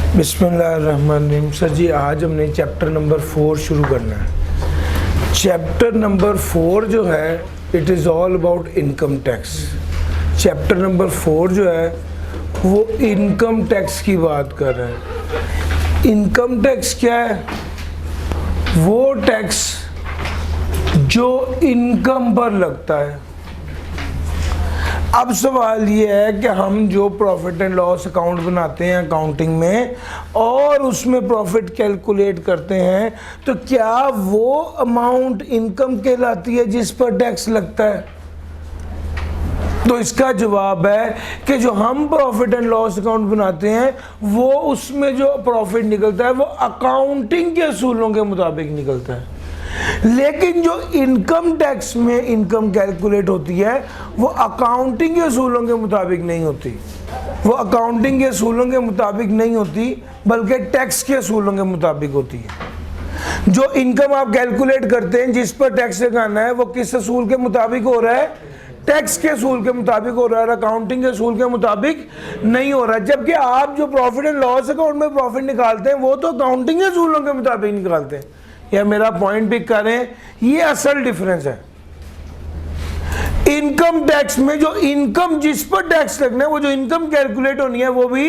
बिस्मिल्लाहिर्रहमानिर्रहीम। सर जी आज हमने चैप्टर नंबर 4 शुरू करना है। चैप्टर नंबर 4 जो है it is all about income tax. Chapter number 4 जो है वो इनकम टैक्स की बात कर रहा है। इनकम टैक्स क्या है? वो टैक्स जो इनकम पर लगता है। अब सवाल ये है कि हम जो प्रॉफिट एंड लॉस अकाउंट बनाते हैं अकाउंटिंग में और उसमें प्रॉफिट कैलकुलेट करते हैं तो क्या वो अमाउंट इनकम कहलाती है जिस पर टैक्स लगता है? तो इसका जवाब है कि जो हम प्रॉफिट एंड लॉस अकाउंट बनाते हैं वो उसमें जो प्रॉफिट निकलता है वो अकाउंटिंग के असूलों के मुताबिक निकलता है, लेकिन जो इनकम टैक्स में इनकम कैलकुलेट होती है वो अकाउंटिंग के असूलों के मुताबिक नहीं होती। वो अकाउंटिंग के असूलों के मुताबिक नहीं होती बल्कि टैक्स के असूलों के मुताबिक होती है। जो इनकम आप कैलकुलेट करते हैं जिस पर टैक्स लगाना है वो किस असूल के मुताबिक हो रहा है? टैक्स के असूल के मुताबिक हो रहा है, अकाउंटिंग के असूल के मुताबिक नहीं हो रहा है। जबकि आप जो प्रॉफिट एंड लॉस अकाउंट में प्रॉफिट निकालते हैं वो तो अकाउंटिंग के असूलों के मुताबिक निकालते हैं। या मेरा पॉइंट पिक करें, ये असल डिफरेंस है। इनकम टैक्स में जो इनकम जिस पर टैक्स लगना है वो जो इनकम कैलकुलेट होनी है वो भी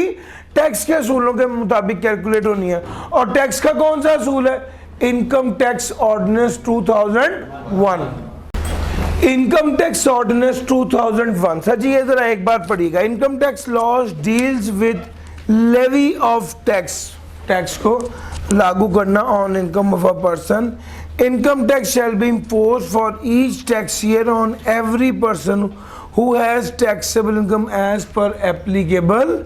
टैक्स के असूलों के मुताबिक कैलकुलेट होनी है। और टैक्स का कौन सा असूल है? Income tax ordinance 2001। Income tax ordinance 2001। Sir ji ये जरा एक बार पढ़िएगा। Income tax laws deals with levy of tax, tax को लागू करना on income of a person. Income tax shall be impose for each tax year on every person who has taxable income as per applicable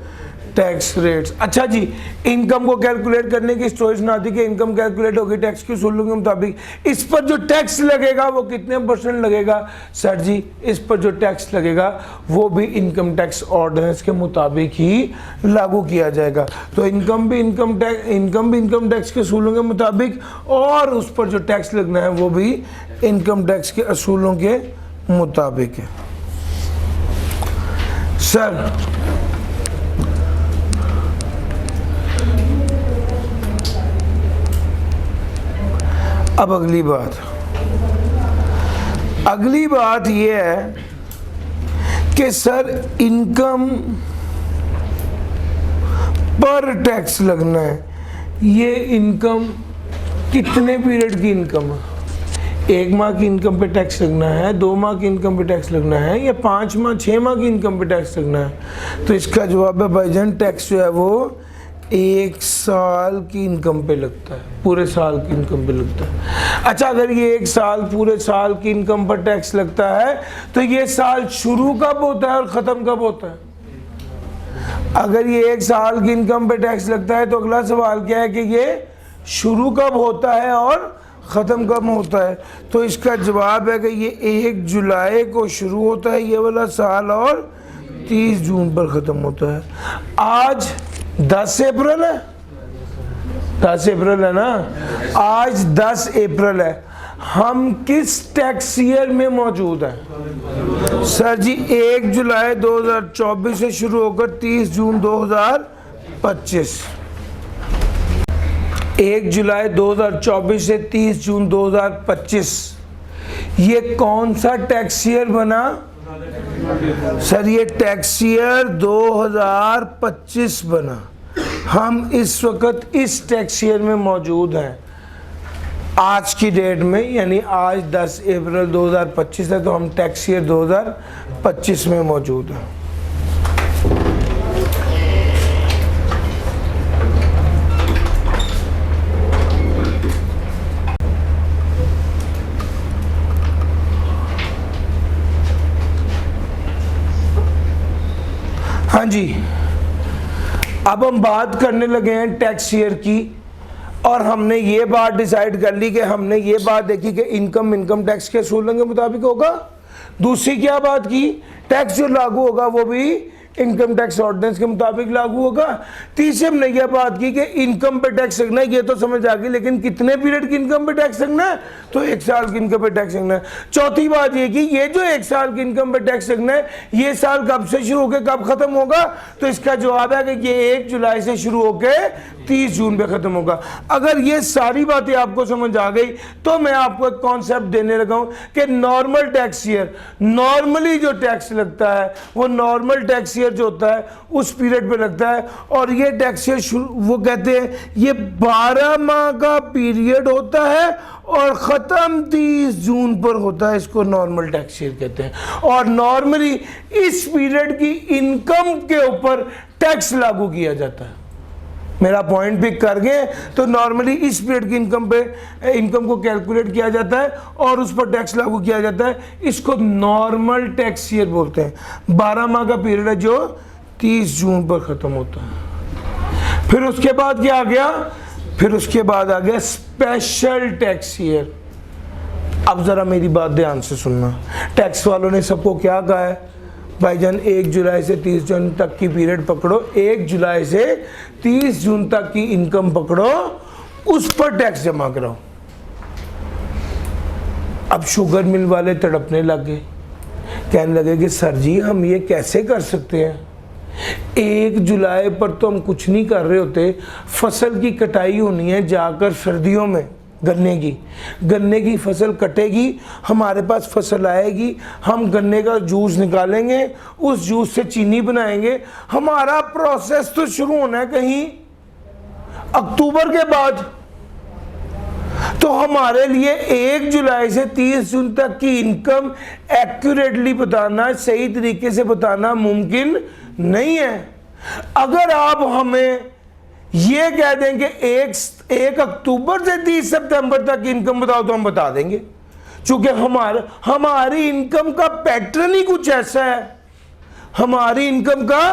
tax rates. अच्छा जी, income को calculate करने की story सुना दी कि इनकम कैलकुलेट होगी tax के असूलों के मुताबिक। इस पर जो टैक्स लगेगा वो कितने परसेंट लगेगा? सर जी इस पर जो टैक्स लगेगा वो भी इनकम टैक्स ऑर्डिनेंस के मुताबिक ही लागू किया जाएगा। तो इनकम भी इनकम टैक्स के असूलों के मुताबिक और उस पर जो टैक्स लगना है वो भी इनकम टैक्स के असूलों के मुताबिक है। सर अब अगली बात ये है कि सर इनकम पर टैक्स लगना है। ये इनकम कितने पीरियड की इनकम है? 1 माह की इनकम पे टैक्स लगना है, 2 माह की इनकम पे टैक्स लगना है या 5 माह 6 माह की इनकम पे टैक्स लगना है? तो इसका जवाब है भाईजान टैक्स जो है वो 1 साल की इनकम पे लगता है, पूरे साल की इनकम पे लगता है। अच्छा, अगर ये 1 साल पूरे साल की इनकम पर टैक्स लगता है तो ये साल शुरू कब होता है और ख़त्म कब होता है? अगर ये 1 साल की इनकम पे टैक्स लगता है तो अगला सवाल क्या है कि ये शुरू कब होता है और ख़त्म कब होता है? तो इसका जवाब है कि ये 1 जुलाई को शुरू होता है ये वाला साल और 30 जून पर ख़त्म होता है। आज 10 अप्रैल है, 10 अप्रैल है ना? आज 10 अप्रैल है। हम किस टैक्स ईयर में मौजूद हैं? सर जी 1 जुलाई 2024 से शुरू होकर 30 जून 2025। 1 जुलाई 2024 से 30 जून 2025 ये कौन सा टैक्स ईयर बना? सर ये टैक्स ईयर 2025 बना। हम इस वक्त इस टैक्स ईयर में मौजूद हैं आज की डेट में, यानी आज 10 अप्रैल 2025 है तो हम टैक्स ईयर 2025 में मौजूद हैं। हाँ जी, अब हम बात करने लगे हैं टैक्स ईयर की और हमने ये बात डिसाइड कर ली कि हमने ये बात देखी कि इनकम टैक्स के असूलों के मुताबिक होगा। दूसरी क्या बात की? टैक्स जो लागू होगा वो भी इनकम टैक्स ऑर्डिनेंस के मुताबिक लागू होगा। तीसरे हमने यह बात की कि इनकम पे टैक्स लगना है, ये तो समझ आ गई, लेकिन कितने पीरियड की इनकम पे टैक्स लगना है, तो 1 साल की इनकम पे टैक्स लगना है। चौथी बात ये कि ये जो 1 साल की इनकम पे टैक्स लगना है, ये साल कब से शुरू होकर कब खत्म होगा, तो इसका जवाब है कि ये 1 जुलाई से शुरू होकर 30 जून पे खत्म होगा। अगर ये सारी बातें आपको समझ आ गई तो मैं आपको एक कॉन्सेप्ट देने लगा हूं कि नॉर्मल टैक्स ईयर, नॉर्मली जो टैक्स लगता है वो नॉर्मल टैक्स ईयर जो होता है उस पीरियड पे लगता है, और ये टैक्स ईयर वो कहते हैं ये 12 माह का पीरियड होता है और ख़त्म 30 जून पर होता है, इसको नॉर्मल टैक्स ईयर कहते हैं। और नॉर्मली इस पीरियड की इनकम के ऊपर टैक्स लागू किया जाता है। मेरा पॉइंट पिक कर गए, तो नॉर्मली इस पीरियड की इनकम को कैलकुलेट किया जाता है और उस पर टैक्स लागू किया जाता है, इसको नॉर्मल टैक्स ईयर बोलते हैं। 12 माह का पीरियड है जो 30 जून पर ख़त्म होता है। फिर उसके बाद क्या आ गया, फिर उसके बाद आ गया स्पेशल टैक्स ईयर। अब ज़रा मेरी बात ध्यान से सुनना, टैक्स वालों ने सबको क्या कहा है, भाईजान 1 जुलाई से 30 जून तक की पीरियड पकड़ो, 1 जुलाई से 30 जून तक की इनकम पकड़ो, उस पर टैक्स जमा कराओ। अब शुगर मिल वाले तड़पने लग गए, कहने लगे कि सर जी हम ये कैसे कर सकते हैं, 1 जुलाई पर तो हम कुछ नहीं कर रहे होते, फसल की कटाई होनी है जाकर सर्दियों में, गन्ने की फसल कटेगी, हमारे पास फसल आएगी, हम गन्ने का जूस निकालेंगे, उस जूस से चीनी बनाएंगे, हमारा प्रोसेस तो शुरू होना है कहीं अक्टूबर के बाद। तो हमारे लिए 1 जुलाई से 30 जून तक की इनकम एक्यूरेटली बताना, सही तरीके से बताना मुमकिन नहीं है। अगर आप हमें ये कह दें कि 1 अक्टूबर से 30 सितंबर तक की इनकम बताओ तो हम बता देंगे, क्योंकि हमारी इनकम का पैटर्न ही कुछ ऐसा है, हमारी इनकम का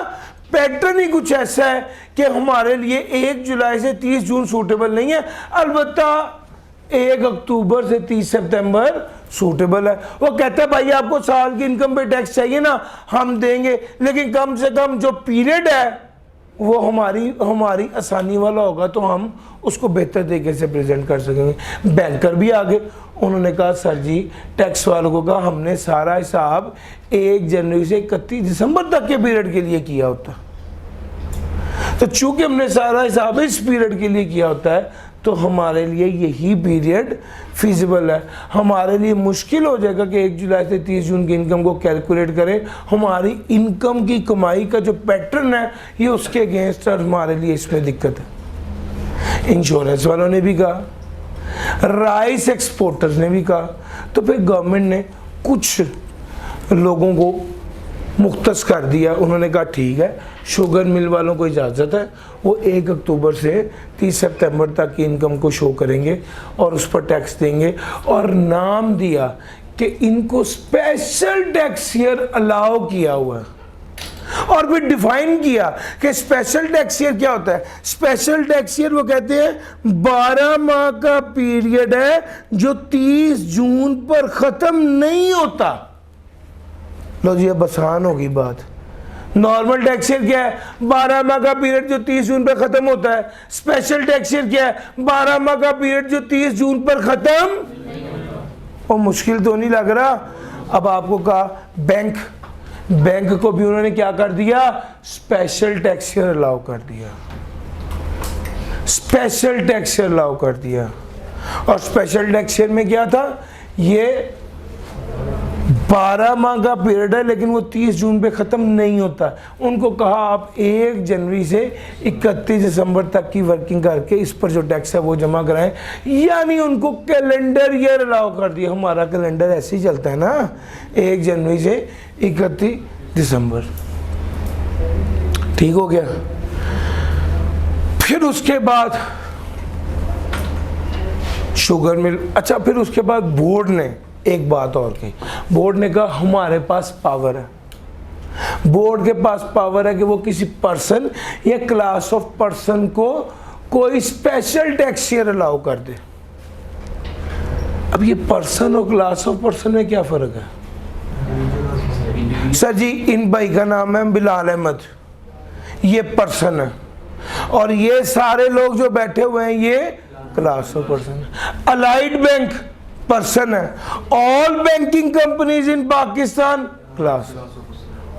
पैटर्न ही कुछ ऐसा है कि हमारे लिए 1 जुलाई से 30 जून सूटेबल नहीं है। अलबत्ता 1 अक्टूबर से 30 सितंबर सूटेबल है। वो कहता है भाई आपको साल की इनकम पे टैक्स चाहिए ना, हम देंगे, लेकिन कम से कम जो पीरियड है वो हमारी आसानी वाला होगा, तो हम उसको बेहतर तरीके से प्रेजेंट कर सकेंगे। बैंकर भी आ गए, उन्होंने कहा सर जी टैक्स वालों को कहा हमने सारा हिसाब 1 जनवरी से 31 दिसंबर तक के पीरियड के लिए किया होता, तो चूंकि हमने सारा हिसाब इस पीरियड के लिए किया होता है तो हमारे लिए यही पीरियड फिजिबल है। हमारे लिए मुश्किल हो जाएगा कि 1 जुलाई से 30 जून की इनकम को कैलकुलेट करें। हमारी इनकम की कमाई का जो पैटर्न है ये उसके अगेंस्ट, और हमारे लिए इसमें दिक्कत है। इंश्योरेंस वालों ने भी कहा, राइस एक्सपोर्टर्स ने भी कहा, तो फिर गवर्नमेंट ने कुछ लोगों को मुख्तस कर दिया। उन्होंने कहा ठीक है, शुगर मिल वालों को इजाज़त है, वो 1 अक्टूबर से 30 सितंबर तक की इनकम को शो करेंगे और उस पर टैक्स देंगे, और नाम दिया कि इनको स्पेशल टैक्स ईयर अलाउ किया हुआ है। और फिर डिफाइन किया कि स्पेशल टैक्स ईयर क्या होता है। स्पेशल टैक्स ईयर वो कहते हैं 12 माह का पीरियड है जो 30 जून पर ख़त्म नहीं होता। लो जी अब आसान होगी बात। नॉर्मल टैक्स ईयर क्या है, 12 माह का पीरियड जो 30 जून पर खत्म होता है। स्पेशल टैक्स ईयर क्या है, 12 माह का पीरियड जो 30 जून पर खत्म। और मुश्किल तो नहीं लग रहा। अब आपको कहा बैंक को भी उन्होंने क्या कर दिया, स्पेशल टैक्स ईयर अलाउ कर दिया, स्पेशल टैक्स ईयर अलाउ कर दिया। और स्पेशल टैक्स ईयर में क्या था, ये 12 माह का पीरियड है लेकिन वो 30 जून पे ख़त्म नहीं होता। उनको कहा आप 1 जनवरी से 31 दिसंबर तक की वर्किंग करके इस पर जो टैक्स है वो जमा कराएं, यानी उनको कैलेंडर ईयर अलाउ कर दिया। हमारा कैलेंडर ऐसे ही चलता है ना, 1 जनवरी से 31 दिसंबर। ठीक हो गया। फिर उसके बाद शुगर मिल, अच्छा फिर उसके बाद बोर्ड ने एक बात और कही। बोर्ड ने कहा हमारे पास पावर है, बोर्ड के पास पावर है कि वो किसी पर्सन या क्लास ऑफ पर्सन को कोई स्पेशल टैक्स ईयर अलाउ कर दे। अब ये पर्सन और क्लास ऑफ पर्सन में क्या फर्क है? सर जी इन भाई का नाम है बिलाल अहमद, ये पर्सन है, और ये सारे लोग जो बैठे हुए हैं ये क्लास ऑफ पर्सन है। अलाइड बैंक पर्सन है, all banking companies in Pakistan class.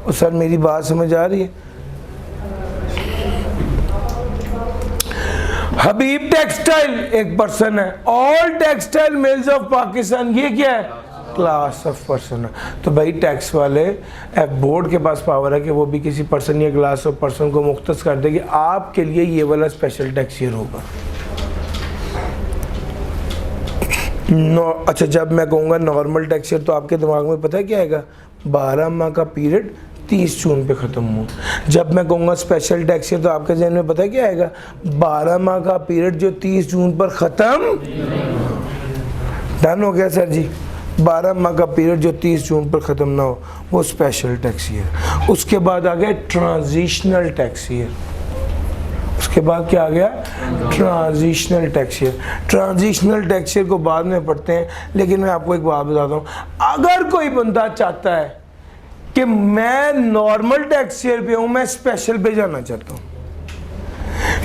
और सर मेरी बात समझ आ रही है? हबीब टेक्सटाइल एक पर्सन है, all textile mills of Pakistan ये क्या है? क्लास ऑफ पर्सन है। तो भाई टैक्स वाले बोर्ड के पास पावर है कि वो भी किसी पर्सन या क्लास ऑफ पर्सन को मुख्तस कर दे कि आपके लिए ये वाला स्पेशल टैक्स ईयर होगा। अच्छा जब मैं कहूँगा नॉर्मल टैक्स ईयर तो आपके दिमाग में पता है क्या आएगा? 12 माह का पीरियड 30 जून पे ख़त्म हो। जब मैं कहूँगा स्पेशल टैक्स ईयर तो आपके जहन में पता है क्या आएगा? 12 माह का पीरियड जो 30 जून पर ख़त्म। डन हो गया सर जी? 12 माह का पीरियड जो 30 जून पर ख़त्म ना हो वो स्पेशल टैक्स ईयर। उसके बाद आ गया ट्रांजिशनल टैक्स ईयर। उसके बाद क्या आ गया? Transitional tax year. Transitional tax year को बाद में पढ़ते हैं, लेकिन मैं आपको एक बात बताता हूँ, अगर कोई बंदा चाहता है कि मैं नॉर्मल टैक्स ईयर पे हूँ, मैं स्पेशल पे जाना चाहता हूँ,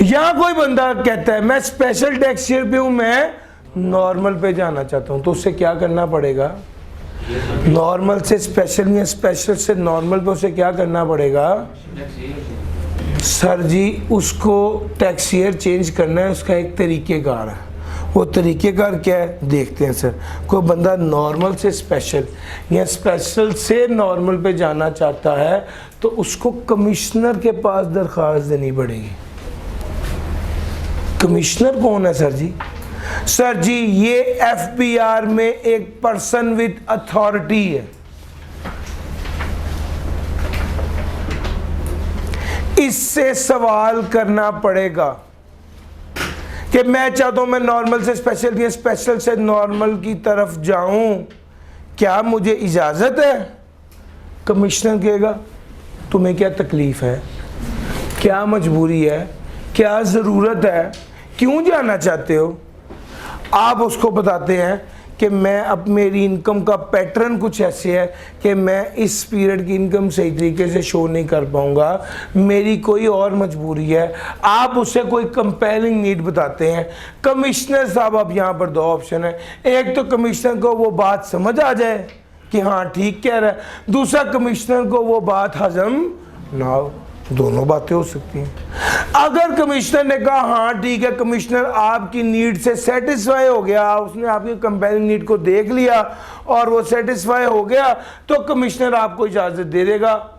या कोई बंदा कहता है मैं स्पेशल टैक्स ईयर पे हूँ, मैं नॉर्मल पे जाना चाहता हूँ, तो उससे क्या करना पड़ेगा? नॉर्मल से स्पेशल या स्पेशल से नॉर्मल पे उसे क्या करना पड़ेगा? सर जी उसको टैक्स ईयर चेंज करना है, उसका एक तरीक़ेकार है। वो तरीक़ेकार क्या है देखते हैं सर। कोई बंदा नॉर्मल से स्पेशल या स्पेशल से नॉर्मल पे जाना चाहता है तो उसको कमिश्नर के पास दरख्वास्त देनी पड़ेगी। कमिश्नर कौन है सर जी? सर जी ये एफबीआर में एक पर्सन विद अथॉरिटी है। इससे सवाल करना पड़ेगा कि मैं चाहता हूं मैं नॉर्मल से स्पेशल या स्पेशल से नॉर्मल की तरफ जाऊं, क्या मुझे इजाजत है? कमिश्नर कहेगा तुम्हें क्या तकलीफ है, क्या मजबूरी है, क्या ज़रूरत है, क्यों जाना चाहते हो? आप उसको बताते हैं कि मैं अब मेरी इनकम का पैटर्न कुछ ऐसे है कि मैं इस पीरियड की इनकम सही तरीके से शो नहीं कर पाऊंगा, मेरी कोई और मजबूरी है। आप उससे कोई कंपेलिंग नीड बताते हैं। कमिश्नर साहब अब यहाँ पर 2 ऑप्शन है, एक तो कमिश्नर को वो बात समझ आ जाए कि हाँ ठीक कह रहा है, दूसरा कमिश्नर को वो बात हजम ना हो। दोनों बातें हो सकती हैं। अगर कमिश्नर ने कहा हाँ ठीक है, कमिश्नर आपकी नीड से सेटिस्फाई हो गया, उसने आपकी कंपेयरिंग नीड को देख लिया और वो सेटिस्फाई हो गया, तो कमिश्नर आपको इजाजत दे देगा।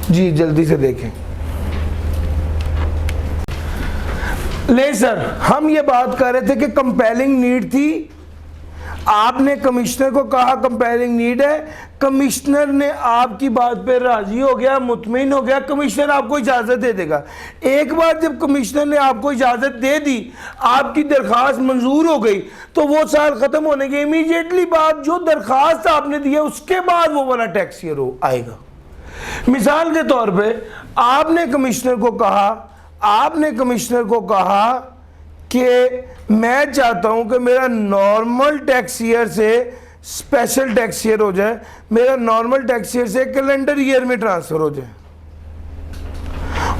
जी जल्दी से देखें। ले सर हम ये बात कर रहे थे कि कंपेयरिंग नीड थी, आपने कमिश्नर को कहा कंपेयरिंग नीड है, कमिश्नर ने आपकी बात पे राजी हो गया, मुतमईन हो गया, कमिश्नर आपको इजाज़त दे देगा। एक बार जब कमिश्नर ने आपको इजाज़त दे दी, आपकी दरख्वास्त मंजूर हो गई, तो वो साल ख़त्म होने के इमीडिएटली बाद जो दरख्वास्त आपने दी है उसके बाद वो वाला टैक्स ईयर आएगा। मिसाल के तौर पर आपने कमिश्नर को कहा कि मैं चाहता हूं कि मेरा नॉर्मल टैक्स ईयर से स्पेशल टैक्स ईयर हो जाए, मेरा नॉर्मल टैक्स ईयर से कैलेंडर ईयर में ट्रांसफर हो जाए।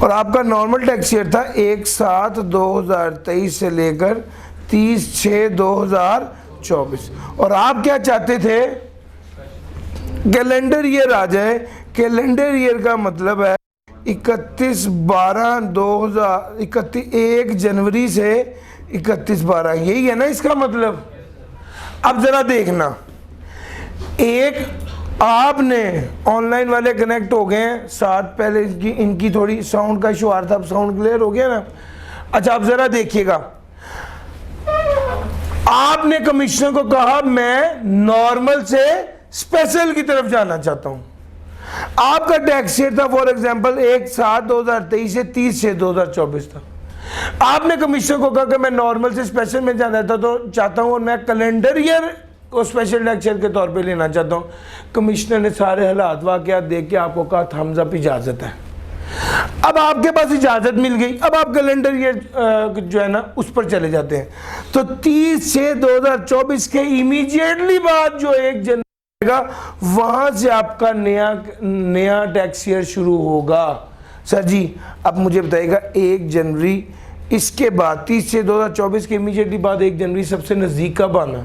और आपका नॉर्मल टैक्स ईयर था 1/7/2023 से लेकर 30/6/2024, और आप क्या चाहते थे? कैलेंडर ईयर आ जाए। कैलेंडर ईयर का मतलब है 1 जनवरी से 31/12, यही है ना इसका मतलब। अब जरा देखना, एक आपने ऑनलाइन वाले कनेक्ट हो गए हैं साथ, पहले इनकी थोड़ी साउंड का इशू आ रहा था, अब साउंड क्लियर हो गया ना। अच्छा अब जरा देखिएगा, आपने कमिश्नर को कहा मैं नॉर्मल से स्पेशल की तरफ जाना चाहता हूं। आपका टैक्स ईयर था फॉर एग्जांपल 1/7/2023 से 30/6/2024 था। आपने कमिश्नर को कहा कि मैं नॉर्मल से स्पेशल में जाना चाहता हूं और मैं कैलेंडर ईयर को स्पेशल टैक्स ईयर के तौर पे लेना चाहता हूं। कमिश्नर ने सारे हालात वाक़यात देख के आपको कहा थम्स अप, इजाज़त है। अब आपके पास इजाज़त मिल गई, अब आप कैलेंडर ईयर जो है ना उस पर चले जाते हैं। तो 30/6/2024 के इमीडिएटली बाद जो 1 जनवरी वहां से आपका नया टैक्स ईयर शुरू होगा। सर जी अब मुझे बताइएगा 1 जनवरी, इसके बाद 30 से 2024 के इमीडिएटली बाद 1 जनवरी सबसे नज़दीक कब आना?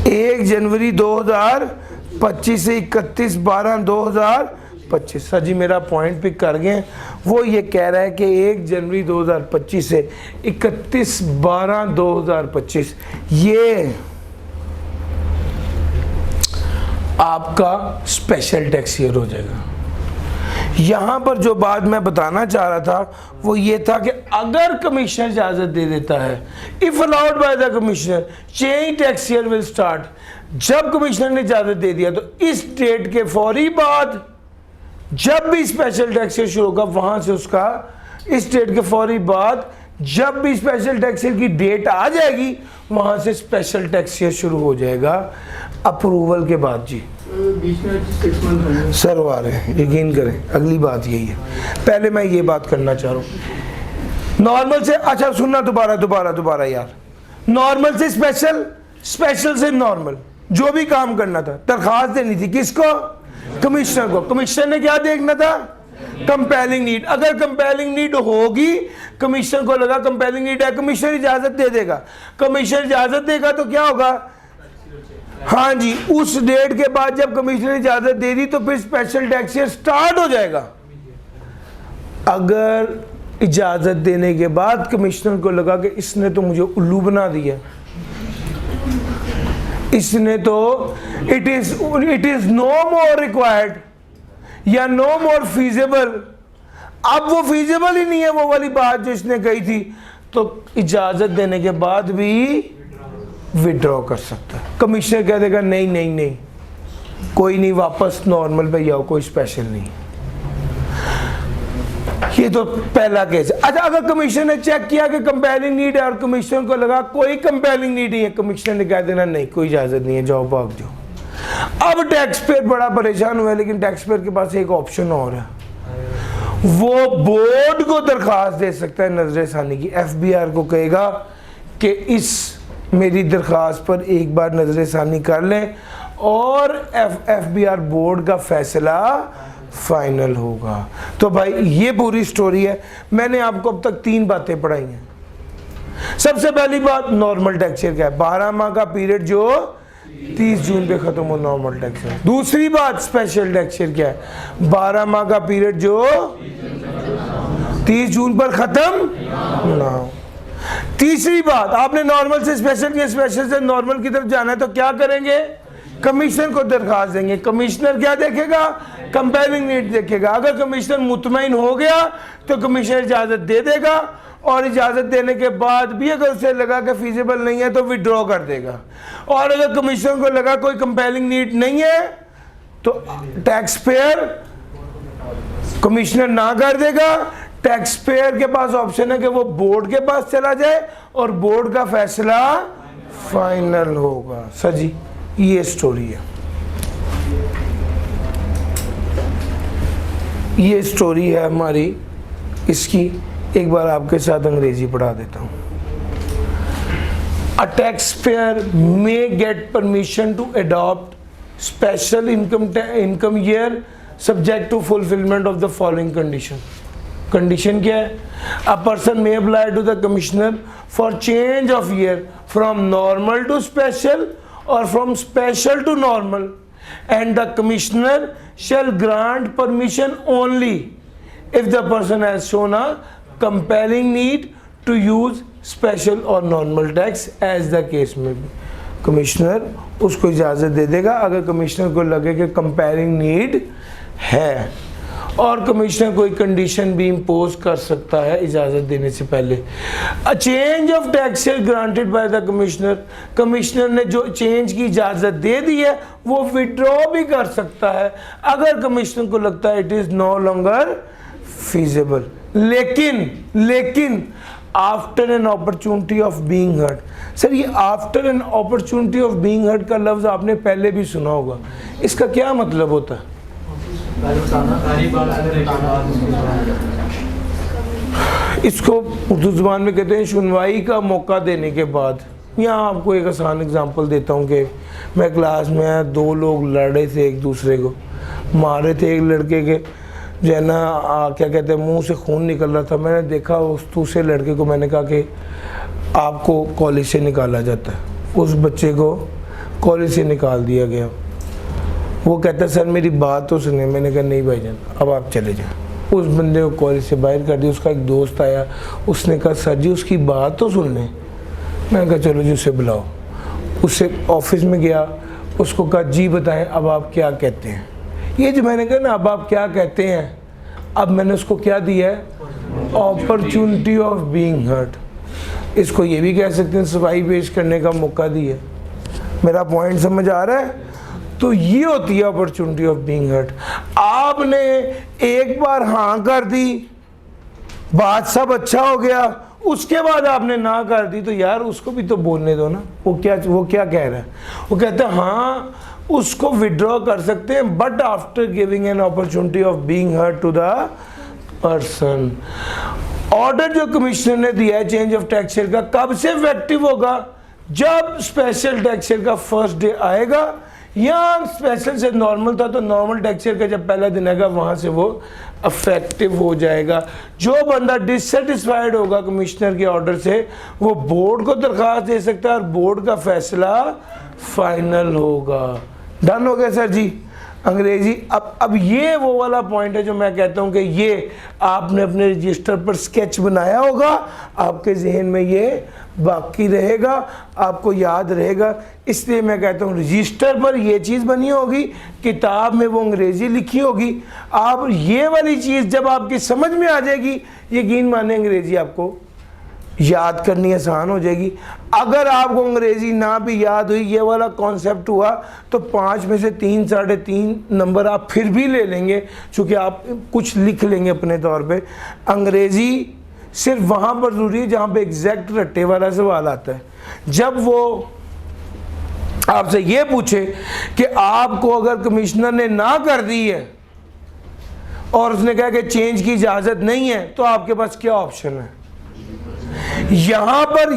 1 जनवरी 2025 से 31/12/2025। सर जी मेरा पॉइंट पिक कर गए। वो ये कह रहा है कि 1 जनवरी 2025 से 31/12/2025 ये आपका स्पेशल टैक्स ईयर हो जाएगा। यहाँ पर जो बात मैं बताना चाह रहा था वो ये था कि अगर कमिश्नर इजाज़त दे देता है, if allowed by the commissioner change tax year will start, जब कमिश्नर ने इजाज़त दे दिया तो इस डेट के फौरी बाद जब भी स्पेशल टैक्स ईयर शुरू होगा वहाँ से उसका इस डेट के फौरी बाद जब भी स्पेशल टैक्स ईयर की डेट आ जाएगी वहाँ से स्पेशल टैक्स ईयर शुरू हो जाएगा अप्रूवल के बाद। जी सर आ रहे हैं, यकीन करें अगली बात यही है। पहले मैं ये बात करना चाह रहा हूँ नॉर्मल से, अच्छा सुनना दोबारा यार, नॉर्मल से स्पेशल, स्पेशल से नॉर्मल, जो भी काम करना था दरखास्त देनी थी किसको? कमिश्नर को। कमिश्नर ने क्या देखना था? Compelling need. अगर कंपेलिंग नीड होगी, कमिश्नर को लगा कंपेलिंग नीड है, कमिश्नर इजाजत दे देगा। कमिश्नर इजाजत देगा तो क्या होगा? हाँ जी, उस डेट के बाद जब कमिश्नर इजाजत दे दी तो फिर स्पेशल टैक्स ईयर स्टार्ट हो जाएगा। अगर इजाजत देने के बाद कमिश्नर को लगा कि इसने तो मुझे उल्लू बना दिया, इसने तो it is no more required या नो मोर फीजेबल, अब वो फीजेबल ही नहीं है वो वाली बात जो इसने कही थी, तो इजाजत देने के बाद भी विड्रॉ कर सकता है। कमिश्नर कह देगा नहीं नहीं नहीं कोई नहीं, वापस नॉर्मल पे जाओ, कोई स्पेशल नहीं। ये तो पहला केस है। अच्छा अगर कमिश्नर ने चेक किया कि कंपेलिंग नीड है और कमिश्नर को लगा कोई कंपेलिंग नीड नहीं है, कमिश्नर ने कह देना नहीं कोई इजाजत नहीं है, जाओ भाग जाओ। अब टैक्स पेयर बड़ा परेशान हुआ, लेकिन टैक्स पेयर के पास एक ऑप्शन और है, वो बोर्ड को दरखास्त दे सकता है नजर सानी की। एफबीआर को कहेगा कि इस मेरी दरख्वास्त पर एक बार नजर सानी कर लें और एफबीआर बोर्ड का फैसला फाइनल होगा। तो भाई ये पूरी स्टोरी है। मैंने आपको अब तक 3 बातें पढ़ाई हैं। सबसे पहली बात नॉर्मल टैक्स ईयर क्या है, 12 माह का पीरियड जो 30 जून पे खत्म हो, नॉर्मल टैक्स ईयर। दूसरी बात स्पेशल टैक्स ईयर क्या है, 12 माह का पीरियड जो 30 जून पर खत्म ना हो। तीसरी बात आपने नॉर्मल से स्पेशल या स्पेशल से नॉर्मल की तरफ जाना है तो क्या करेंगे, कमिश्नर को दरखास्त देंगे। कमिश्नर क्या देखेगा, कंपेलिंग नीड देखेगा। अगर कमिश्नर मुतमईन हो गया तो कमिश्नर इजाजत दे देगा, और इजाजत देने के बाद भी अगर उसे लगा कि फीजिबल नहीं है तो विड्रॉ कर देगा। और अगर कमिश्नर को लगा कोई कंपेलिंग नीड नहीं है तो टैक्स पेयर कमिश्नर ना कर देगा। टैक्स पेयर के पास ऑप्शन है कि वो बोर्ड के पास चला जाए और बोर्ड का फैसला फाइनल होगा। सर जी ये स्टोरी है, ये स्टोरी है हमारी। इसकी एक बार आपके साथ अंग्रेजी पढ़ा देता हूँ। A tax payer may get permission to adopt special income year subject to fulfilment of the following condition. Condition क्या है, a person may apply to the commissioner for change of year from normal to special और from special to normal, and the commissioner shall grant permission only if the person has shown a compelling need to use special or normal tax as the case may be। Commissioner उसको इजाज़त दे देगा अगर commissioner को लगे कि comparing need है, और commissioner कोई कंडीशन भी इम्पोज कर सकता है इजाज़त देने से पहले। A change of tax granted by the commissioner, commissioner ने जो चेंज की इजाज़त दे दी है वो विड्रॉ भी कर सकता है अगर कमिश्नर को लगता है it is no longer feasible. लेकिन after an opportunity of being heard. Sir ये after an opportunity of being heard का लफ्ज़ आपने पहले भी सुना होगा, इसका क्या मतलब होता है? इसको उर्दू ज़ुबान में कहते हैं सुनवाई का मौका देने के बाद। यहाँ आपको एक आसान एग्जांपल देता हूँ कि मैं क्लास में 2 लोग लड़े थे, एक दूसरे को मारे थे। एक लड़के के जो है ना क्या कहते हैं मुंह से खून निकल रहा था। मैंने देखा उस दूसरे लड़के को, मैंने कहा कि आपको कॉलेज से निकाला जाता है। उस बच्चे को कॉलेज से निकाल दिया गया। वो कहता सर मेरी बात तो सुने। मैंने कहा नहीं भाईजान अब आप चले जाओ। उस बंदे को कॉलेज से बाहर कर दिया। उसका एक दोस्त आया, उसने कहा सर जी उसकी बात तो सुन लें। मैंने कहा चलो जी उसे बुलाओ। उससे ऑफिस में गया, उसको कहा जी बताएं अब आप क्या कहते हैं। ये जो मैंने कहा ना अब आप क्या कहते हैं, अब मैंने उसको क्या दिया है, अपॉर्चुनिटी ऑफ बीइंग हर्ट। इसको ये भी कह सकते हैं सफाई पेश करने का मौका दिया। मेरा पॉइंट समझ आ रहा है? तो ये होती है अपॉर्चुनिटी ऑफ बीइंग हर्ट। आपने एक बार हाँ कर दी, बात सब अच्छा हो गया, उसके बाद आपने ना कर दी, तो यार उसको भी तो बोलने दो ना। वो क्या कह रहा है? वो कहता है हाँ उसको विड्रॉ कर सकते हैं but after giving an opportunity of being heard to the person. Order जो कमिश्नर ने दिया है चेंज ऑफ टैक्सचर का, कब से इफेक्टिव होगा? जब स्पेशल टैक्सचर का फर्स्ट डे आएगा, या स्पेशल से नॉर्मल था तो नॉर्मल टैक्सचर का जब पहला दिन आएगा वहां से वो अफेक्टिव हो जाएगा। जो बंदा डिससेटिस्फाइड होगा कमिश्नर के ऑर्डर से, वो बोर्ड को दरख्वास्त दे सकता है और बोर्ड का फैसला फाइनल होगा। डन हो गया सर जी अंग्रेजी। अब ये वो वाला पॉइंट है जो मैं कहता हूं कि ये आपने अपने रजिस्टर पर स्केच बनाया होगा, आपके जहन में ये बाकी रहेगा, आपको याद रहेगा। इसलिए मैं कहता हूँ रजिस्टर पर ये चीज़ बनी होगी, किताब में वो अंग्रेज़ी लिखी होगी। आप ये वाली चीज़ जब आपकी समझ में आ जाएगी, यकीन माने अंग्रेज़ी आपको याद करनी आसान हो जाएगी। अगर आपको अंग्रेज़ी ना भी याद हुई, ये वाला कॉन्सेप्ट हुआ, तो 5 में से 3 साढ़े 3 नंबर आप फिर भी ले लेंगे, चूँकि आप कुछ लिख लेंगे अपने तौर पे। अंग्रेज़ी सिर्फ वहाँ पर ज़रूरी है जहाँ पे एग्जैक्ट रट्टे वाला सवाल आता है। जब वो आपसे ये पूछे कि आपको अगर कमिश्नर ने ना कर दी है और उसने कहा कि चेंज की इजाज़त नहीं है, तो आपके पास क्या ऑप्शन है? यहां पर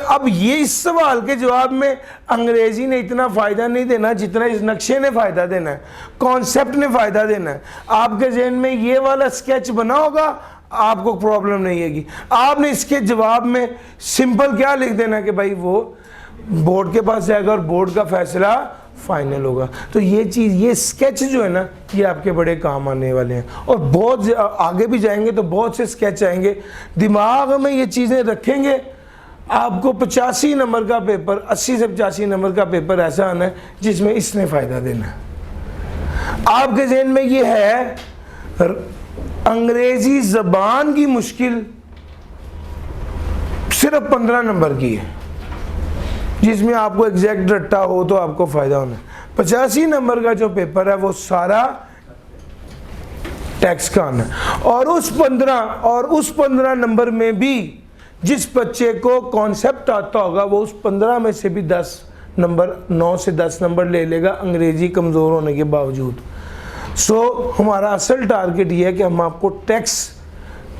अब ये इस सवाल के जवाब में अंग्रेजी ने इतना फायदा नहीं देना जितना इस नक्शे ने फायदा देना है, कॉन्सेप्ट ने फायदा देना है। आपके जहन में ये वाला स्केच बना होगा, आपको प्रॉब्लम नहीं आएगी। आपने इसके जवाब में सिंपल क्या लिख देना कि भाई वो बोर्ड के पास जाएगा और बोर्ड का फैसला फाइनल होगा। तो ये चीज़, ये स्केच जो है ना, ये आपके बड़े काम आने वाले हैं। और बहुत आगे भी जाएंगे तो बहुत से स्केच आएंगे। दिमाग में ये चीज़ें रखेंगे, आपको 85 नंबर का पेपर, 80 से 85 नंबर का पेपर ऐसा आना है जिसमें इसने फ़ायदा देना है। आपके जहन में ये है अंग्रेज़ी ज़बान की मुश्किल सिर्फ 15 नंबर की है, जिसमें आपको एग्जैक्ट रट्टा हो तो आपको फ़ायदा होना है। 85 नंबर का जो पेपर है वो सारा टैक्स का आना है। और उस 15 नंबर में भी जिस बच्चे को कॉन्सेप्ट आता होगा, वो उस 15 में से भी 10 नंबर, 9 से 10 नंबर ले लेगा अंग्रेज़ी कमज़ोर होने के बावजूद। सो हमारा असल टारगेट ये है कि हम आपको टैक्स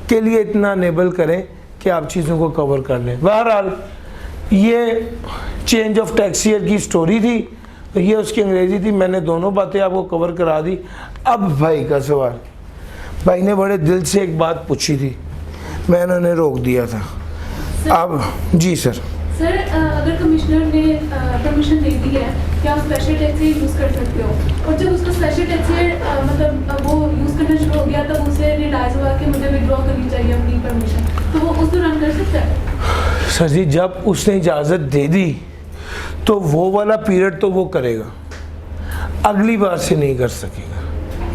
के लिए इतना अनेबल करें कि आप चीज़ों को कवर कर लें। बहरहाल ये चेंज ऑफ टैक्सियर की स्टोरी थी, तो ये उसकी अंग्रेज़ी थी। मैंने दोनों बातें आपको कवर करा दी। अब भाई का सवाल, भाई ने बड़े दिल से एक बात पूछी थी, मैंने उन्हें रोक दिया था। अब जी सर। सर अगर कमिश्नर ने परमिशन दे दी है कि आप स्पेशल टैक्सियर यूज़ कर सकते हो, और जब उसका स्पेशल टैक्सियर मतलब वो यूज़ करना शुरू हो गया, तब उसे रियलाइज़ हुआ कि मुझे विड्रॉ करनी चाहिए अपनी परमिशन, तो वो उस दौरान कर सकता है? सर जी जब उसने इजाज़त दे दी तो वो वाला पीरियड तो वो करेगा, अगली बार से नहीं कर सकेगा।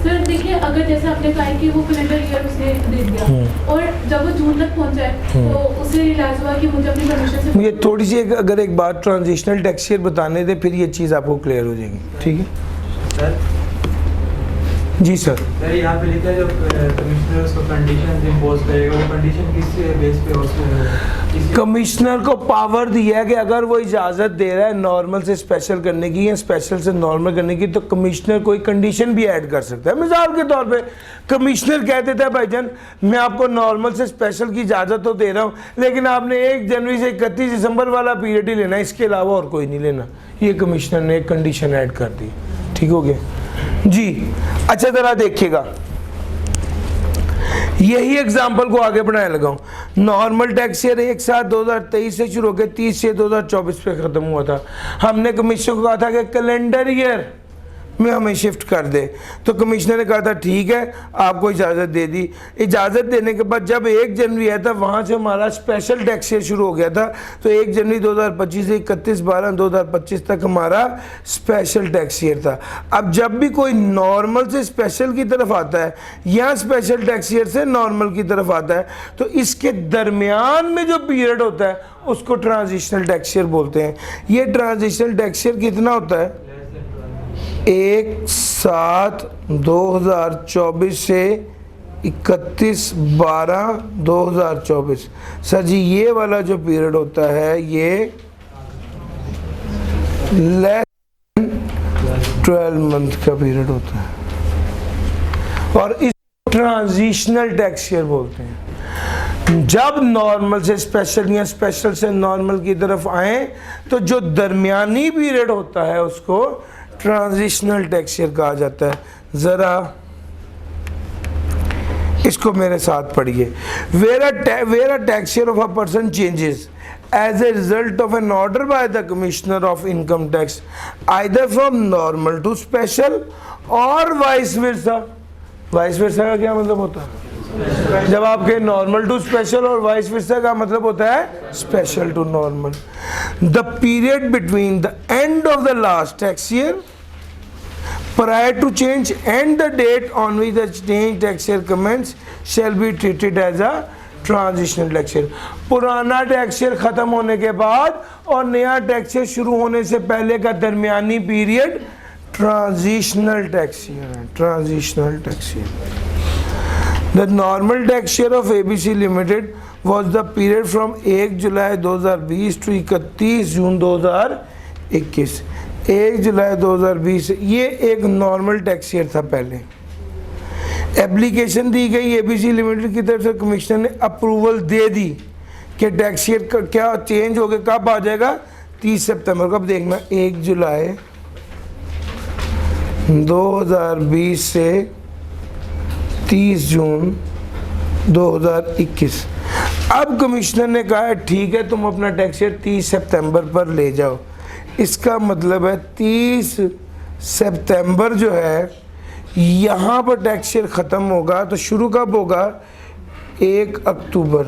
सर देखिए, अगर जैसे आपने कहा कि वो कैलेंडर ईयर उसने दे दिया और जब वो जून तक पहुंचा है तो उसे रियलाइज हुआ कि मुझे अपनी परमिशन से, मुझे थोड़ी सी अगर एक बात ट्रांजिशनल टैक्स ईयर बताने दे, फिर ये चीज़ आपको क्लियर हो जाएगी। ठीक है जी सर। सर यहाँ पे लिखा है जो कमिश्नर उसको कंडीशन इम्पोज करेगा, वो कंडीशन किस बेस पे हो? कमिश्नर को पावर दिया है कि अगर वो इजाज़त दे रहा है नॉर्मल से स्पेशल करने की या स्पेशल से नॉर्मल करने की, तो कमिश्नर कोई कंडीशन भी ऐड कर सकता है। मिसाल के तौर पे कमिश्नर कह देता है भाईजान मैं आपको नॉर्मल से स्पेशल की इजाज़त तो दे रहा हूँ, लेकिन आपने 1 जनवरी से 31 दिसंबर वाला पीरियड ही लेना है, इसके अलावा और कोई नहीं लेना। ये कमिश्नर ने एक कंडीशन ऐड कर दी। ठीक हो गया जी। अच्छा ज़रा देखिएगा, यही एग्जाम्पल को आगे बढ़ाने लगा हूँ। नॉर्मल टैक्स ईयर 1/7/2023 से शुरू होकर 30/6/2024 पे ख़त्म हुआ था। हमने कमिश्नर को कहा था कि कैलेंडर ईयर में हमें शिफ्ट कर दे, तो कमिश्नर ने कहा था ठीक है, आपको इजाज़त दे दी। इजाज़त देने के बाद जब 1 जनवरी आया था, वहाँ से हमारा स्पेशल टैक्स ईयर शुरू हो गया था। तो 1 जनवरी 2025 से 31/12/2025 तक हमारा स्पेशल टैक्स ईयर था। अब जब भी कोई नॉर्मल से स्पेशल की तरफ आता है या स्पेशल टैक्स ईयर से नॉर्मल की तरफ आता है, तो इसके दरमियान में जो पीरियड होता है उसको ट्रांजिशनल टैक्स ईयर बोलते हैं। ये ट्रांजिशनल टैक्स ईयर कितना होता है? 1/7/2024 से 31/12/2024। सर जी ये वाला जो पीरियड होता है ये लेस 12 मंथ का पीरियड होता है, और इस ट्रांजिशनल टैक्स ईयर बोलते हैं। जब नॉर्मल से स्पेशल या स्पेशल से नॉर्मल की तरफ आए, तो जो दरमियानी पीरियड होता है उसको ट्रांजिशनल टैक्स ईयर कहा जाता है। ज़रा इसको मेरे साथ पढ़िए। Where a tax year of a person changes as a result of an order by the Commissioner of Income Tax either from normal to special or vice versa। Vice versa का क्या मतलब होता है? जब आपके नॉर्मल टू स्पेशल और vice versa का मतलब होता है special to normal. The period between the end of the last tax year prior to change and the date on which the change tax year commence shall be treated as a transitional tax year. पुराना tax year खत्म होने के बाद और नया tax year शुरू होने से पहले का दरमियानी पीरियड ट्रांजिशनल टैक्स ईयर है। Transitional tax year. The normal tax year of ABC limited was the period from 1 July 2020 to 31 June 2021। 1 जुलाई 2020 ये एक नॉर्मल टैक्स ईयर था। पहले एप्लीकेशन दी गई एबीसी लिमिटेड की तरफ से, कमिश्नर ने अप्रूवल दे दी कि टैक्स ईयर का क्या चेंज हो गया, कब आ जाएगा? 30 सितंबर को। अब देखना 1 जुलाई 2020 से 30 जून 2021। अब कमिश्नर ने कहा है ठीक है तुम अपना टैक्स ईयर 30 सितंबर पर ले जाओ। इसका मतलब है 30 सितंबर जो है यहाँ पर टैक्स ईयर ख़त्म होगा, तो शुरू कब होगा? 1 अक्टूबर।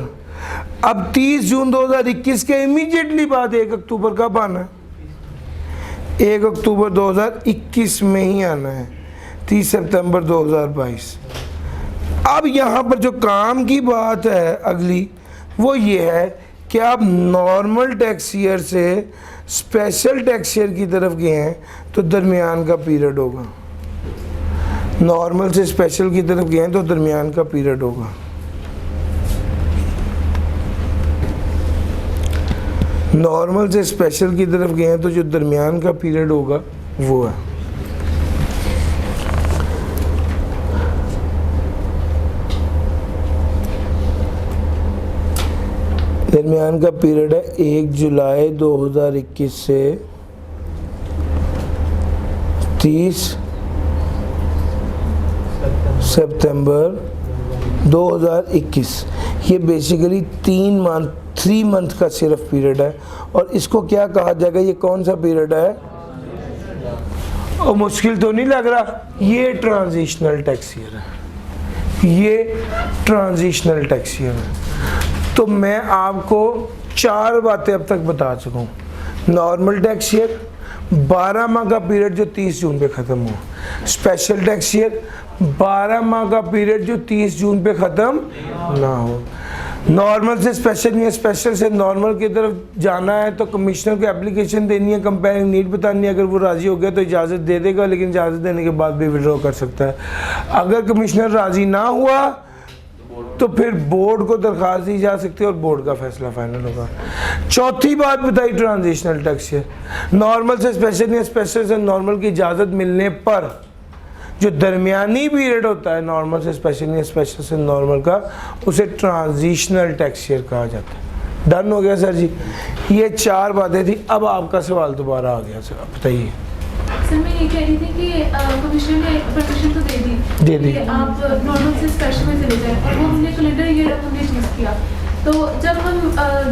अब 30 जून 2021 के इमीडिएटली बाद 1 अक्टूबर कब आना है? 1 अक्टूबर 2021 में ही आना है, 30 सितंबर 2022। अब यहाँ पर जो काम की बात है अगली वो ये है कि आप नॉर्मल टैक्स ईयर से स्पेशल टैक्स ईयर की तरफ गए हैं तो दरमियान का पीरियड होगा। नॉर्मल से स्पेशल की तरफ गए हैं तो दरमियान का पीरियड होगा। नॉर्मल से स्पेशल की तरफ गए हैं तो जो दरमियान का पीरियड होगा वो है। दरमियान का पीरियड है 1 जुलाई 2021 से 30 सितंबर 2021। ये बेसिकली 3 मंथ का सिर्फ पीरियड है। और इसको क्या कहा जाएगा? ये कौन सा पीरियड है? और मुश्किल तो नहीं लग रहा? ये ट्रांजिशनल टैक्स ईयर है। ये ट्रांजिशनल टैक्स ईयर है। तो मैं आपको 4 बातें अब तक बता चुका हूँ। नॉर्मल टैक्स ईयर 12 माह का पीरियड जो 30 जून पे ख़त्म हो। स्पेशल टैक्स ईयर 12 माह का पीरियड जो 30 जून पे ख़त्म ना हो। नॉर्मल से स्पेशल या स्पेशल से नॉर्मल की तरफ जाना है तो कमिश्नर को एप्लीकेशन देनी है, कंपेयरिंग नीड बतानी है। अगर वो राज़ी हो गया तो इजाज़त दे देगा, लेकिन इजाज़त देने के बाद भी विड्रॉ कर सकता है। अगर कमिश्नर राज़ी ना हुआ तो फिर बोर्ड को दरख्वास्त दी जा सकती है और बोर्ड का फैसला फाइनल होगा। चौथी बात बताई ट्रांजिशनल टैक्स है। नॉर्मल से स्पेशल या स्पेशल से नॉर्मल की इजाज़त मिलने पर जो दरमियानी पीरियड होता है नॉर्मल से स्पेशल या स्पेशल से नॉर्मल का, उसे ट्रांजिशनल टैक्स ईयर कहा जाता है। डन हो गया सर जी, ये 4 बातें थी। अब आपका सवाल दोबारा आ गया सर, बताइए। सर मैं ये कह रही थी कि कमिश्नर ने परमिशन तो दे दी कि आप नॉर्मल से स्पेशल में चले जाएं, और वो हमने कैलेंडर ईयर हमने चूज़ किया। तो जब हम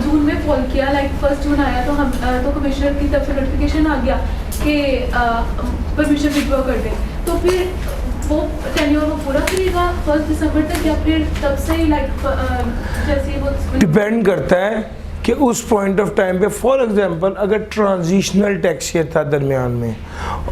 जून में फॉल किया, लाइक 1 जून आया, तो हम तो कमिश्नर की तरफ से नोटिफिकेशन आ गया कि परमिशन विड्रॉ कर दें। तो फिर वो टेन्योर वो पूरा करेगा 1 दिसंबर तक, या फिर तब से ही लाइक जैसे वो डिपेंड करता है कि उस पॉइंट ऑफ टाइम पे, फॉर एग्जांपल अगर ट्रांजिशनल टैक्स ईयर था दरमियान में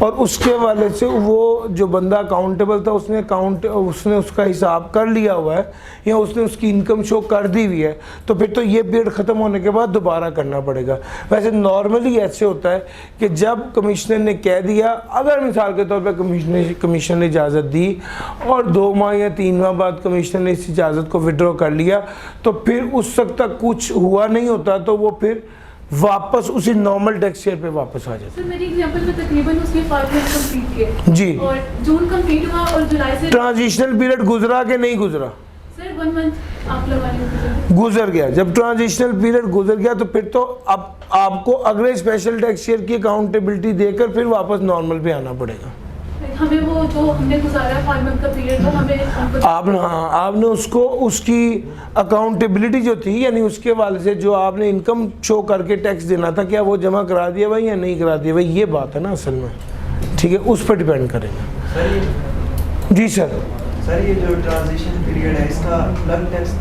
और उसके वाले से वो जो बंदा अकाउंटेबल था उसने उसका हिसाब कर लिया हुआ है या उसने उसकी इनकम शो कर दी हुई है, तो फिर तो ये पीरियड ख़त्म होने के बाद दोबारा करना पड़ेगा। वैसे नॉर्मली ऐसे होता है कि जब कमिश्नर ने कह दिया, अगर मिसाल के तौर पर कमिश्नर ने इजाज़त दी और 2 माह या 3 माह बाद कमिश्नर ने इस इजाज़त को विड्रॉ कर लिया, तो फिर उस वक्त तक कुछ हुआ नहीं होता, तो वो फिर वापस उसी नॉर्मल टैक्स ईयर पे वापस आ जाता है। सर मेरी एग्जांपल में तकरीबन उसने 5 मंथ कंप्लीट किए जी, और जून कंप्लीट हुआ और जुलाई से ट्रांजिशनल पीरियड गुजरा कि नहीं गुजरा? सर 1 मंथ आप लगा लीजिए गुजर गया। जब ट्रांजिशनल पीरियड गुजर गया तो फिर तो अब आपको अगले स्पेशल टैक्स ईयर की अकाउंटेबिलिटी देकर फिर वापस नॉर्मल पे आना पड़ेगा। हमें वो जो हमने गुजारा 5 मंथ का पीरियड, वो हमें आपने उसको उसकी अकाउंटेबिलिटी जो थी, यानी उसके वाले से जो आपने इनकम शो करके टैक्स देना था, क्या वो जमा करा दिया भाई या नहीं करा दिया भाई, ये बात है ना असल में। ठीक है, उस पर डिपेंड करेगा। जी सर। सर ये जो ट्रांजिशन पीरियड है इसका अलग टैक्स?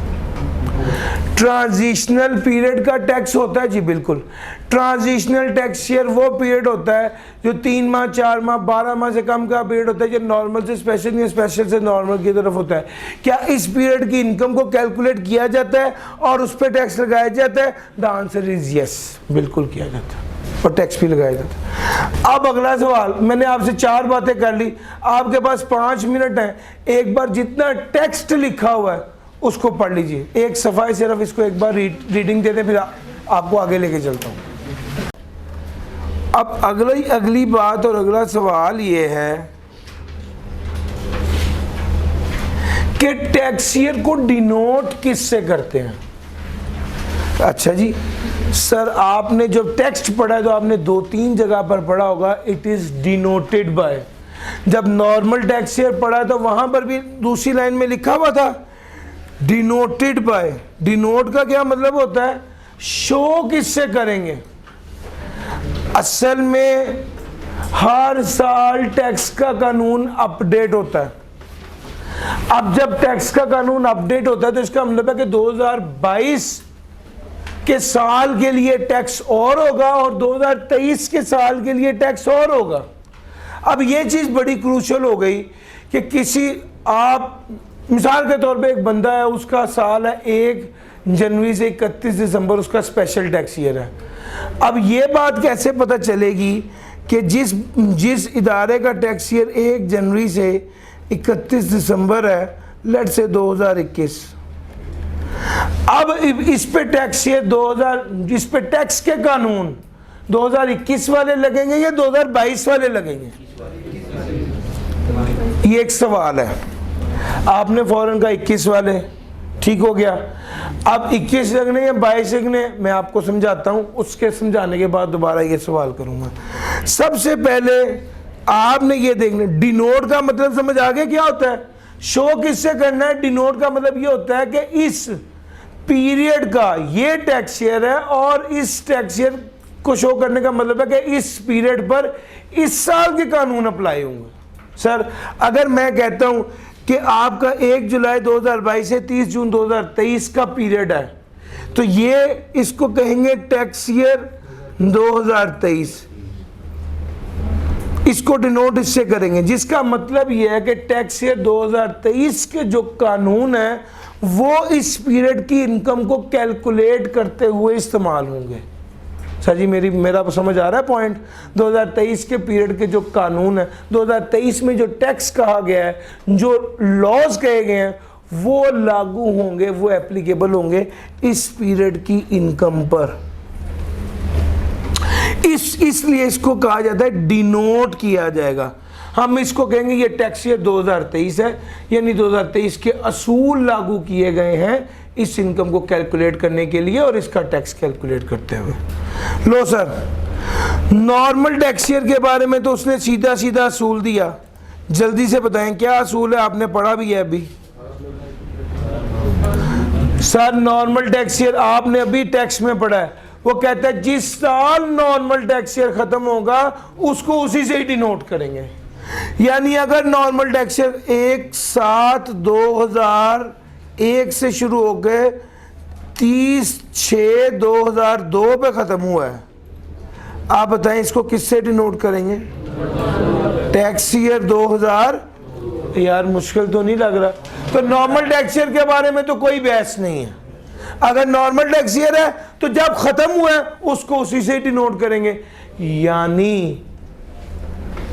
ट्रांजिशनल पीरियड का टैक्स होता है जी, बिल्कुल। ट्रांजिशनल टैक्स ईयर वो पीरियड होता है जो 3 माह 4 माह 12 माह से कम का पीरियड होता है, जो नॉर्मल से स्पेशल या स्पेशल से नॉर्मल की तरफ होता है। क्या इस पीरियड की इनकम को कैलकुलेट किया जाता है और उस पर टैक्स लगाया जाता है? द आंसर इज यस, बिल्कुल किया जाता है और टैक्स भी लगाया जाता है। अब अगला सवाल, मैंने आपसे 4 बातें कर ली, आपके पास 5 मिनट हैं। एक बार जितना टेक्स्ट लिखा हुआ है उसको पढ़ लीजिए, एक सफाई सिर्फ इसको एक बार रीडिंग दे दें, फिर आपको आगे लेके चलता हूँ। अब अगली बात और अगला सवाल ये है कि टैक्स ईयर को डिनोट किससे करते हैं? अच्छा जी सर, आपने जब टेक्स्ट पढ़ा है तो आपने 2-3 जगह पर पढ़ा होगा, इट इज डिनोटेड बाय। जब नॉर्मल टैक्स ईयर पढ़ा है तो वहां पर भी दूसरी लाइन में लिखा हुआ था डिनोटेड बाय। डिनोट का क्या मतलब होता है? शो किससे करेंगे? असल में हर साल टैक्स का कानून अपडेट होता है। अब जब टैक्स का कानून अपडेट होता है तो इसका मतलब है कि 2022 के साल के लिए टैक्स और होगा और 2023 के साल के लिए टैक्स और होगा। अब ये चीज़ बड़ी क्रूशल हो गई कि किसी, आप मिसाल के तौर पे एक बंदा है, उसका साल है 1 जनवरी से 31 दिसंबर, उसका स्पेशल टैक्स ईयर है। अब ये बात कैसे पता चलेगी कि जिस इदारे का टैक्स ईयर 1 जनवरी से 31 दिसंबर है, लेट से 2021, अब इस पे टैक्स ईयर 2000, इस पे टैक्स के कानून 2021 वाले लगेंगे या 2022 वाले लगेंगे? ये एक सवाल है। आपने फौरन का 21 वाले, ठीक हो गया। अब 21 लगने या 22 लगने, मैं आपको समझाता हूं, उसके समझाने के बाद दोबारा ये सवाल करूंगा। सबसे पहले आपने ये देखना, डिनोट का मतलब समझ आ गया क्या होता है? शो किससे करना है? डिनोट का मतलब ये होता है कि इस पीरियड का ये टैक्स ईयर है और इस टैक्स ईयर को शो करने का मतलब है कि इस पीरियड पर इस साल के कानून अप्लाई होंगे। सर अगर मैं कहता हूं कि आपका 1 जुलाई 2022 से 30 जून 2023 का पीरियड है, तो ये इसको कहेंगे टैक्स ईयर 2023, इसको डिनोट इससे करेंगे, जिसका मतलब ये है कि टैक्स ईयर 2023 के जो कानून है वो इस पीरियड की इनकम को कैलकुलेट करते हुए इस्तेमाल होंगे। सर जी मेरा समझ आ रहा है पॉइंट? 2023 के पीरियड के जो कानून है, 2023 में जो टैक्स कहा गया है, जो लॉज कहे गए हैं, वो लागू होंगे, वो एप्लीकेबल होंगे इस पीरियड की इनकम पर। इसलिए इसको कहा जाता है डिनोट किया जाएगा। हम इसको कहेंगे ये टैक्स ईयर 2023 है, यानी 2023 के असूल लागू किए गए हैं इस इनकम को कैलकुलेट करने के लिए और इसका टैक्स कैलकुलेट करते हुए। लो सर, नॉर्मल टैक्स ईयर के बारे में तो उसने सीधा सीधा असूल दिया, जल्दी से बताएं क्या असूल है, आपने पढ़ा भी है अभी। सर नॉर्मल टैक्स ईयर आपने अभी टैक्स में पढ़ा है, वो कहता है जिस साल नॉर्मल टैक्स ईयर खत्म होगा उसको उसी से ही डिनोट करेंगे। यानी अगर नॉर्मल टैक्स ईयर 1/7/2001 से शुरू हो गए 30/6/2002 पे खत्म हुआ है, आप बताएं इसको किससे डिनोट करेंगे? Tax year 2000। यार मुश्किल तो नहीं लग रहा? तो नॉर्मल टैक्स ईयर के बारे में तो कोई बहस नहीं है। अगर नॉर्मल टैक्स ईयर है तो जब खत्म हुआ है उसको उसी से डिनोट करेंगे। यानी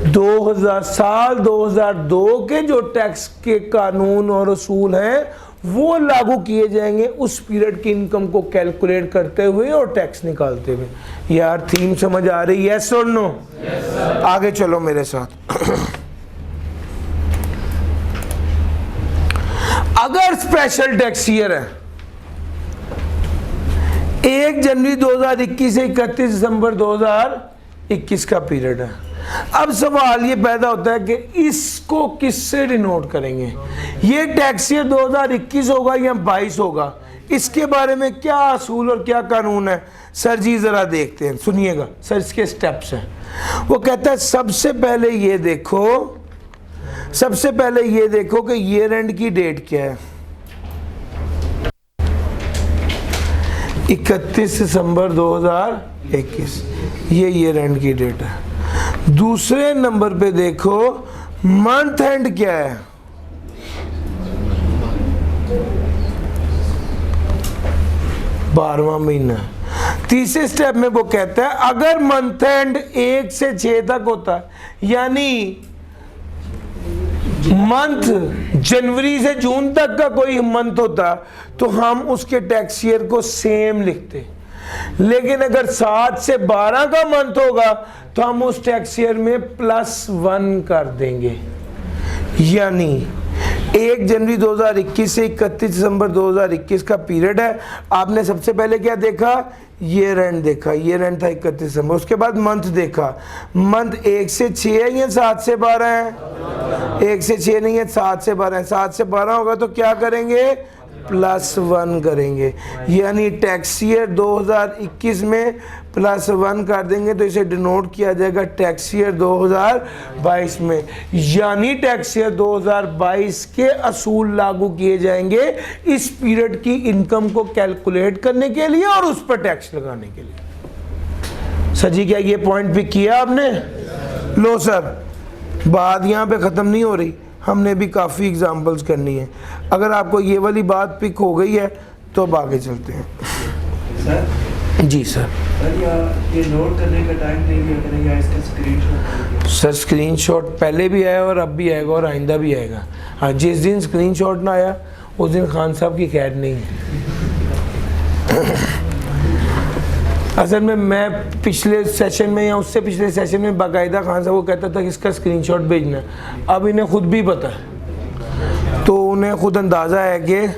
2002 के जो टैक्स के कानून और उसूल हैं वो लागू किए जाएंगे उस पीरियड की इनकम को कैलकुलेट करते हुए और टैक्स निकालते हुए। यार थीम समझ आ रही है? यस और नो? आगे चलो मेरे साथ। अगर स्पेशल टैक्स ईयर है 1 जनवरी 2021 से 31 दिसंबर 2021 का पीरियड है, अब सवाल ये पैदा होता है कि इसको किससे डिनोट करेंगे? ये टैक्स ईयर 2021 होगा या 22 होगा? इसके बारे में क्या असूल और क्या कानून है? सर जी जरा देखते हैं, सुनिएगा सर, इसके स्टेप्स हैं। वो कहता है सबसे पहले ये देखो कि ईयर एंड की डेट क्या है। 31 दिसंबर 2021 ये ईयर एंड की डेट है। दूसरे नंबर पे देखो मंथ एंड क्या है। बारहवां महीना। तीसरे स्टेप में वो कहता है अगर मंथ एंड 1 से 6 तक होता है, यानी मंथ जनवरी से जून तक का कोई मंथ होता तो हम उसके टैक्स ईयर को सेम लिखते, लेकिन अगर 7 से 12 का मंथ होगा तो हम उस टैक्स ईयर में +1 कर देंगे। यानी 1 जनवरी 2021 से 31 दिसंबर 2021 का पीरियड है। आपने सबसे पहले क्या देखा? ईयर एंड देखा, ईयर एंड था 31 दिसंबर। उसके बाद मंथ देखा, मंथ 1 से 6 है या 7 से 12 है? 1 से 6 नहीं है, 7 से 12 है। 7 से 12 होगा तो क्या करेंगे? +1 करेंगे। यानी टैक्स ईयर 2021 में +1 कर देंगे तो इसे डिनोट किया जाएगा टैक्स ईयर 2022 में। यानी टैक्स ईयर 2022 के असूल लागू किए जाएंगे इस पीरियड की इनकम को कैलकुलेट करने के लिए और उस पर टैक्स लगाने के लिए। सर जी क्या ये पॉइंट पिक किया आपने? लो सर, बात यहाँ पे ख़त्म नहीं हो रही, हमने भी काफ़ी एग्जांपल्स करनी है। अगर आपको ये वाली बात पिक हो गई है तो अब आगे चलते हैं। सर जी सर। ये नोट करने का टाइम नहीं दिया करेंगे, इसका स्क्रीनशॉट? सर स्क्रीनशॉट पहले भी आया और अब भी आएगा और आइंदा भी आएगा। हाँ, जिस दिन स्क्रीनशॉट ना आया उस दिन खान साहब की खैर नहीं है। असल में मैं पिछले सेशन में या उससे पिछले सेशन में बाकायदा खान साहब को कहता था कि इसका स्क्रीनशॉट भेजना है। अब इन्हें खुद भी पता है, तो उन्हें खुद अंदाज़ा है कि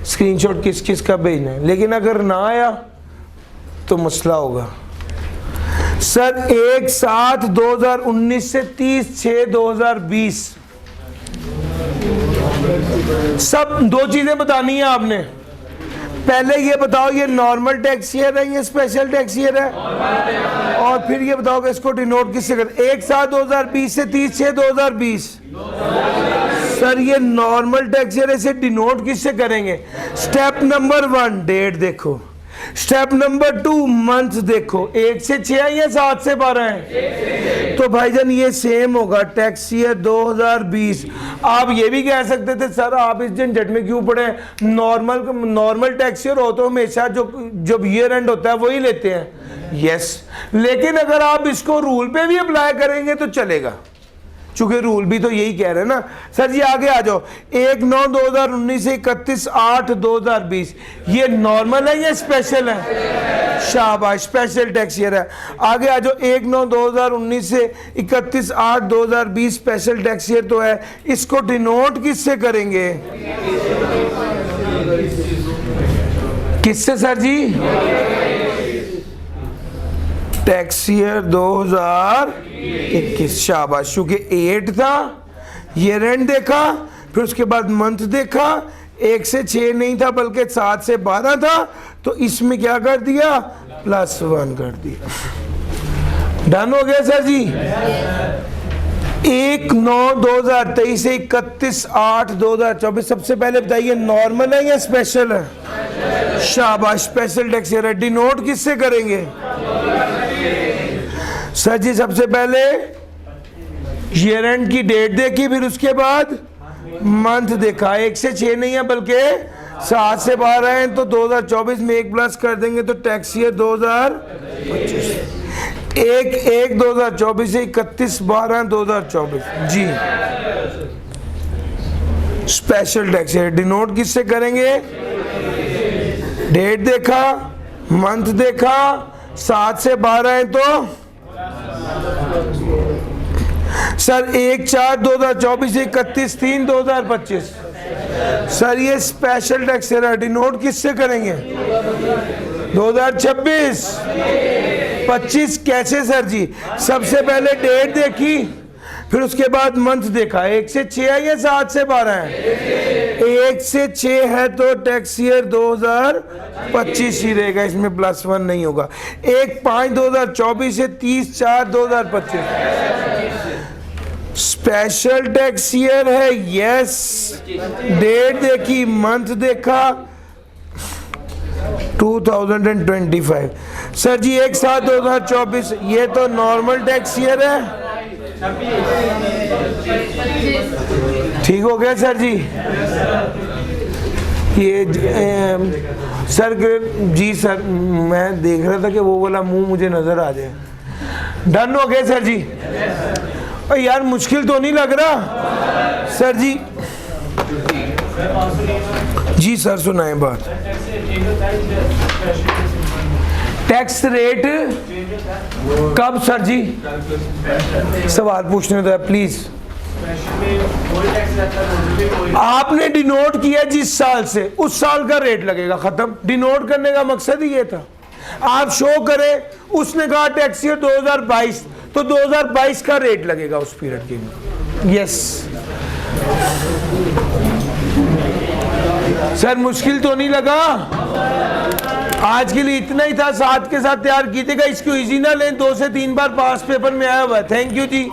स्क्रीनशॉट किस किस का भेजना है। लेकिन अगर ना आया तो मसला होगा। सर 1/7/2019 से 30/6/2020 सब 2 चीज़ें बतानी है आपने। पहले ये बताओ ये नॉर्मल टैक्स ईयर है या स्पेशल टैक्स ईयर है, और फिर ये बताओ कि इसको डिनोट किससे कर। 1/7/2020 से 30/6/2020 सर ये नॉर्मल टैक्स ईयर, इसे डिनोट किससे करेंगे? स्टेप नंबर 1 डेट देखो, स्टेप नंबर 2 मंथ देखो, 1 से 6 है या 7 से 12 है? तो भाईजान ये सेम होगा, टैक्स ईयर 2020। आप ये भी कह सकते थे सर आप इस झंझट में क्यों पड़े, नॉर्मल टैक्स ईयर हो तो हमेशा जो ईयर एंड होता है वही लेते हैं। यस, लेकिन अगर आप इसको रूल पे भी अप्लाई करेंगे तो चलेगा, चूंकि रूल भी तो यही कह रहे हैं ना। सर जी आगे आ जाओ, 1/9/2019 से 31/8/2020, ये नॉर्मल है या स्पेशल है? शाबाश, स्पेशल टैक्स ईयर है। आगे आ जाओ, 1/9/2019 से 31/8/2020 स्पेशल टैक्स ईयर तो है, इसको डिनोट किससे करेंगे? किससे सर जी? Tax year 2021। शाबाश, क्योंकि 8 था, ईयर एंड देखा, फिर उसके बाद मंथ देखा, 1 से 6 नहीं था बल्कि 7 से 12 था, तो इसमें क्या कर दिया? +1 कर दिया। डन हो गया सर जी। 1/9/2023 से 31/8/2024, सबसे पहले बताइए नॉर्मल है या स्पेशल है? शाबाश, स्पेशल टैक्स ईयर है। डिनोट किससे करेंगे? सर जी सबसे पहले ईयर एंड की डेट देखी, फिर उसके बाद मंथ देखा, 1 से 6 नहीं है बल्कि 7 से 12 है, तो 2024 में 1 प्लस कर देंगे तो टैक्स ईयर 2025। 1/1/2024 से 31/12/2024 जी, स्पेशल टैक्स ईयर। डिनोट किससे करेंगे? डेट देखा, मंथ देखा, 7 से 12 है तो सर 1/4/2024 से 31/3/2025। सर ये स्पेशल टैक्स है, डिनोट किससे करेंगे? 2026 25 कैसे सर जी? सबसे पहले डेट देखी, फिर उसके बाद मंथ देखा, 1 से 6 है या 7 से 12 है? 1 से 6 है तो टैक्स ईयर 2025 ही रहेगा, इसमें +1 नहीं होगा। 1/5/2024 से 30/4/2025 स्पेशल टैक्स ईयर है। यस, डेट देखी, मंथ देखा, 2025। सर जी 1/7/2024, ये तो नॉर्मल टैक्स ईयर है, ठीक हो गया सर जी। ये सर जी सर मैं देख रहा था कि वो वाला मुंह मुझे नजर आ जाए। डन हो गया सर जी। और यार मुश्किल तो नहीं लग रहा सर जी? जी सर सुनाए बात। टैक्स रेट कब सर जी? सवाल पूछने दो प्लीज। आपने डिनोट किया जिस साल से, उस साल का रेट लगेगा, खत्म। डिनोट करने का मकसद ही ये था। आप शो करें, उसने कहा टैक्स ईयर 2022, तो 2022 का रेट लगेगा उस पीरियड के लिए। यस सर, मुश्किल तो नहीं लगा? आज के लिए इतना ही था, साथ के साथ तैयार कीजिएगा। इसको इजी ना लें, 2 से 3 बार पास पेपर में आया हुआ है। Thank you ji.